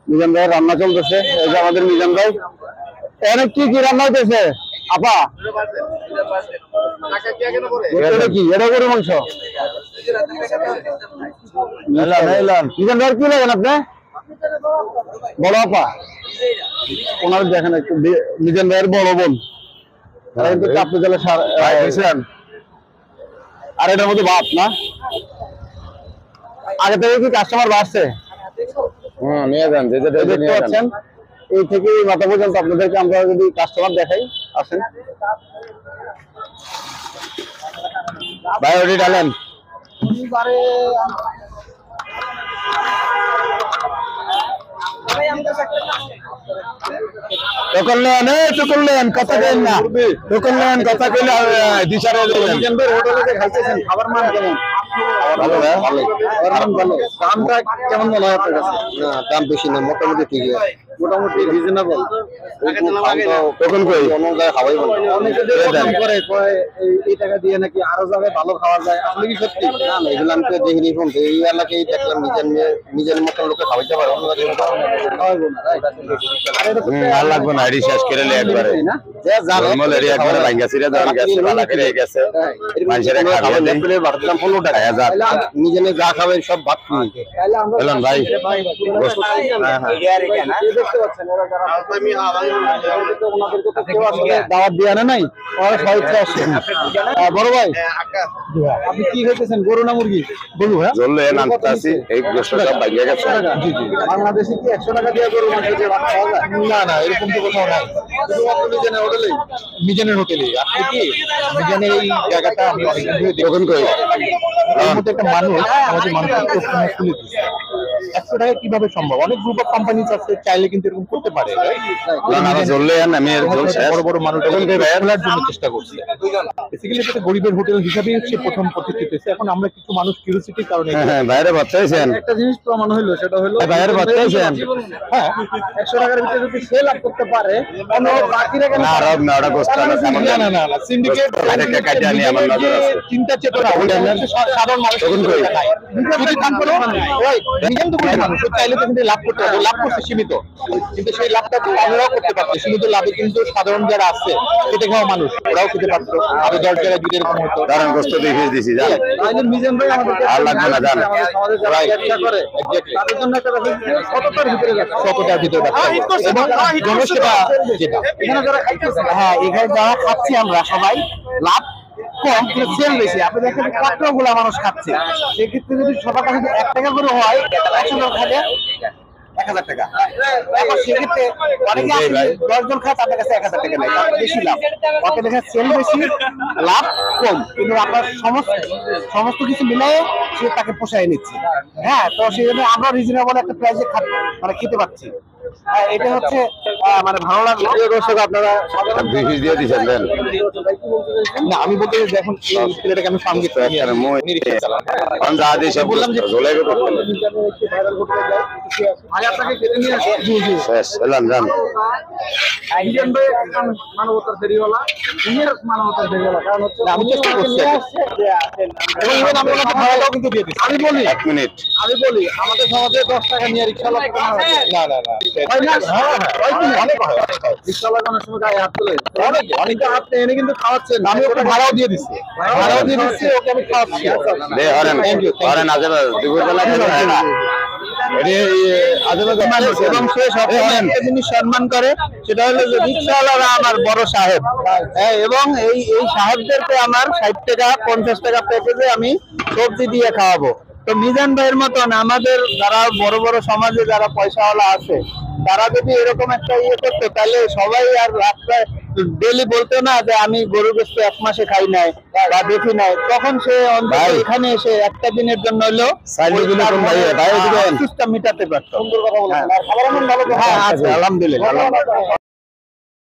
মিজান ভাই রান্না চলতেছে, এই যে আমাদের মিজান ভাই। এখানে কি কি রান্না হইতেছে আপা? এটা কি? এটা গরুর মাংস। মিজান ভাই কি লাগেন আপনি? বড় আপা ওনার দেখেন একটু, মিজান ভাইয়ের বড় বোন। আর এটার মধ্যে ভাত না, আগে থেকে কি কাস্টমার বাড়ছে? নিয়ে যান, দেখতে পাচ্ছেন এই থেকে মাথা পর্যন্ত আপনাদেরকে আমরা যদি কাস্টমার দেখাই, আসেন ভাই ওটি ডালেন। টোকন নেন কথা কেন না, টোকন নেন কথা কেন দিশারে দেন। হোটেলে খাইতেছেন, খাবার মান কেমন? ভালো ভাই, ভালো। দামটা কেমন মনে হয় আপনার কাছে? না দাম বেশি না, মোটামুটি ঠিক আছে, মোটামুটি রিজনেবল। টোকন কই অন্য জায়গায় খাওয়াই ভালো, অনেকে দাম করে কয় এই টাকা দিয়ে নাকি আরো জায়গায় ভালো খাওয়া যায়, আসলে কি সত্যি? না না, এগুলো আমি তো দেখিনি, ফোন এই এলাকায় দেখলাম নিজের মতন লোকে খাওয়াইতে পারে, অন্য জায়গায় খাওয়াইবো না। আর লাগবে না, এডি শেষ করে লে একবারে না, যে জানমল এরি একবারে ভাঙ্গা ছিরা দাও গেছে, বালা করে গেছে মানুষের খাবার দেখলে বাড়তাম 15 টাকা 1000 নিজে যা খাবে সব ভাত নিয়ে। তাহলে আমরা বললাম ভাই হ্যাঁ দেখতে পাচ্ছেন ওরা যারা আমি ওনাদেরকে তো কেউ আসলে দাওয়াত দিয়ে আনে নাই, ওরা সবাই আসে। বড় ভাই আপনি কি খাইতেছেন, গরু না মুরগি? গরু। হ্যাঁ জললে নামতাছি, এই গোশত সব ভাঙ্গা গেছে। জি জি, বাংলাদেশে কি 100 টাকা দিয়ে গরু মাংস দিয়ে ভাত খাওয়া যায়? না না, এরকম তো কোথাও নাই, শুধুমাত্র মিজানের হোটেলে। আপনি কি মিজানের এই জায়গাটা আমি অনেকদিন ধরে দেখুন কই এর মধ্যে একটা মানুষ আমাদের মানুষের প্রশ্ন খুলে দিচ্ছে 100 টাকা কিভাবে সম্ভব? অনেক গ্রুপ অফ কোম্পানিজ আছে, চাইলে কিন্তু এরকম করতে পারে। বড় বড় মানুষ খোলার জন্য চেষ্টা করছে, বেসিক্যালি এটা গরিবের হোটেল হিসাবে সে প্রথম প্রতিষ্ঠিত হয়েছে। এখন আমরা কিছু মানুষ কিউরিওসিটির কারণে বাইরে বাচ্চাইছেন, একটা জিনিস প্রমাণ হইলো, সেটা হলো বাইরে বাচ্চাইছেন। হ্যাঁ 100 টাকার ভিতরে যদি সে লাভ করতে পারে, অন্য বাকিরা কেন? না না ওটা কষ্ট না, না না না, সিন্ডিকেট আরেকটা কাটে আনি আমার নজর আছে, চিন্তা চেতনা সাধারণ মানুষ তখন কই যদি কাম করে ওই নিজের তো কোনো মানুষ চাইলে তো কিন্তু লাভ করতে পারে, লাভ করতে সীমিত, কিন্তু সেই লাভটা তো আমরাও করতে পারছি। সীমিত লাভে কিন্তু সাধারণ যারা আছে খেতে খাওয়া মানুষ ওরাও খেতে পারতো, আরো 10 টাকা যদি এরকম হতো। দারুণ কষ্ট দেখিয়ে দিয়েছি জানেন, তাহলে মিজান ভাই আমাদের আর লাগবে না জানেন, আমাদের যারা ব্যবসা করে তাদের জন্য একটা সততার ভিতরে ব্যবসা, সততার ভিতরে ব্যবসা এবং জনসেবা যেটা এখানে যারা খাইতেছে, হ্যাঁ এখানে যারা খাচ্ছি আমরা সবাই লাভ কম কিন্তু সেল বেশি। আপনি দেখেন কতগুলো মানুষ খাচ্ছে, সেক্ষেত্রে যদি সবার কাছে 1 টাকা করে হয়, 100 জন খাবে 1000 টাকা। এখন সেক্ষেত্রে অনেকে 10 জন খায়, তাদের কাছে 1000 টাকা নেয়, বেশি লাভ। অত দেখে সেল বেশি লাভ কম, কিন্তু আপনার সমস্ত কিছু মিলিয়ে সে তাকে পোষায় নিচ্ছে। হ্যাঁ, তো সেই জন্য আমরা রিজনেবল একটা প্রাইসে মানে খেতে পাচ্ছি। এটা হচ্ছে মানে ভালো লাগলো। দর্শক আপনারা দিয়ে দিচ্ছেন না, আমি বলতে দেখুন ছেলেটাকে আমি সামনে বললাম যে ভাই আপনাকে কেটে নিয়ে আসি। জি জি মানবতার ফেরিওয়ালা, মানবতার ফেরিওয়ালা, কারণ হচ্ছে আমি চেষ্টা করছি এবং ইভেন আমি ওনাকে ভাড়াটাও কিন্তু দিয়ে দিচ্ছি। আমি বলি 1 মিনিট, আমি বলি আমাদের সমাজে 10 টাকা নিয়ে রিক্সা না না না অনেকে হাত এনে কিন্তু খাওয়াচ্ছেন, আমি ওকে ভাড়াও দিয়ে দিচ্ছি, ওকে আমি খাওয়াচ্ছি। এবং সে সবসময় একটা জিনিস সম্মান করে, সেটা হলো যে রিক্সাওয়ালারা আমার বড় সাহেব, এবং এই সাহেবদেরকে আমার 60 টাকা 50 টাকা প্যাকেজে আমি সবজি দিয়ে খাওয়াবো। তো মিজান ভাইয়ের মতন আমাদের যারা বড় বড় সমাজে যারা পয়সাওয়ালা আছে, তারা যদি এরকম একটা ইয়ে করতো, তাহলে সবাই আর রাস্তায় ডেলি বলতো না যে আমি গরু গোশত 1 মাসে খাই নাই বা দেখি নাই, তখন সে এখানে এসে একটা দিনের জন্য হলো মিটাতে পারতো। সুন্দর কথা বলেছেন, আর খাবার ভালো, হ্যাঁ আলহামদুলিল্লাহ।